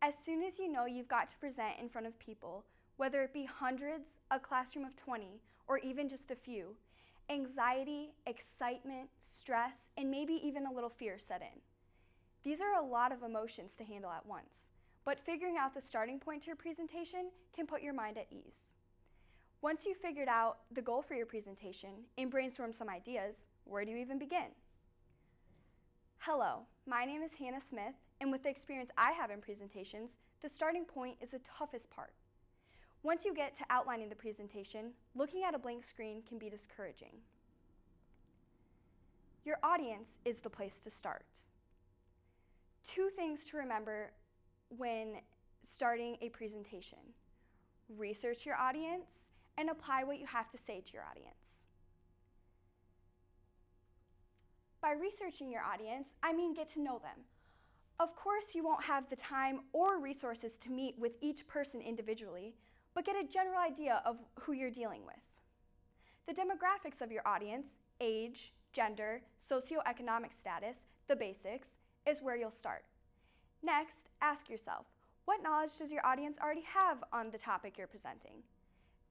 As soon as you know you've got to present in front of people, whether it be hundreds, a classroom of 20, or even just a few, anxiety, excitement, stress, and maybe even a little fear set in. These are a lot of emotions to handle at once, but figuring out the starting point to your presentation can put your mind at ease. Once you've figured out the goal for your presentation and brainstormed some ideas, where do you even begin? Hello, my name is Hannah Smith, and with the experience I have in presentations, the starting point is the toughest part. Once you get to outlining the presentation, looking at a blank screen can be discouraging. Your audience is the place to start. Two things to remember when starting a presentation: research your audience and apply what you have to say to your audience. By researching your audience, I mean get to know them. Of course, you won't have the time or resources to meet with each person individually, but get a general idea of who you're dealing with. The demographics of your audience, age, gender, socioeconomic status, the basics, is where you'll start. Next, ask yourself, what knowledge does your audience already have on the topic you're presenting?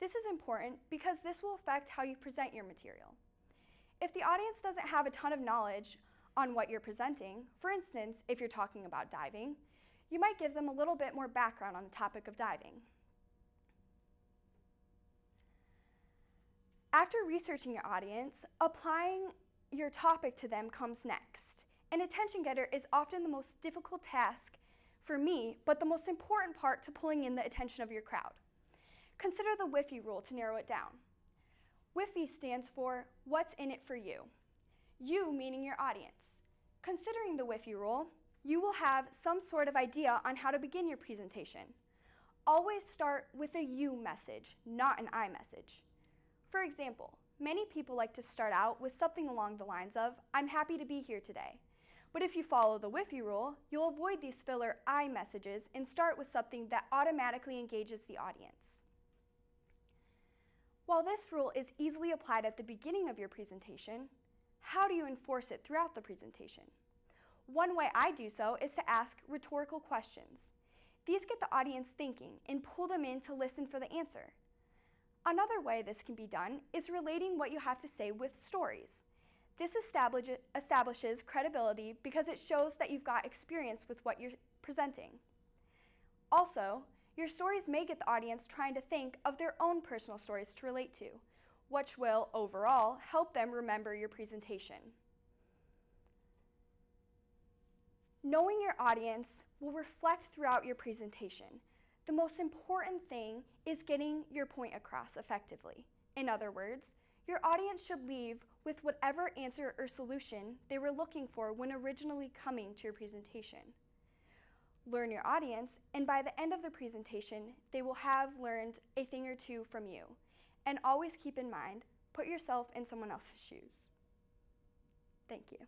This is important because this will affect how you present your material. If the audience doesn't have a ton of knowledge on what you're presenting, for instance, if you're talking about diving, you might give them a little bit more background on the topic of diving. After researching your audience, applying your topic to them comes next. An attention getter is often the most difficult task for me, but the most important part to pulling in the attention of your crowd. Consider the WIFI rule to narrow it down. WIFI stands for what's in it for you. You meaning your audience. Considering the WIFI rule, you will have some sort of idea on how to begin your presentation. Always start with a you message, not an I message. For example, many people like to start out with something along the lines of, "I'm happy to be here today." But if you follow the WIFI rule, you'll avoid these filler I messages and start with something that automatically engages the audience. While this rule is easily applied at the beginning of your presentation, how do you enforce it throughout the presentation? One way I do so is to ask rhetorical questions. These get the audience thinking and pull them in to listen for the answer. Another way this can be done is relating what you have to say with stories. This establishes credibility because it shows that you've got experience with what you're presenting. Also, your stories may get the audience trying to think of their own personal stories to relate to, which will, overall, help them remember your presentation. Knowing your audience will reflect throughout your presentation. The most important thing is getting your point across effectively. In other words, your audience should leave with whatever answer or solution they were looking for when originally coming to your presentation. Learn your audience, and by the end of the presentation, they will have learned a thing or two from you. And always keep in mind, put yourself in someone else's shoes. Thank you.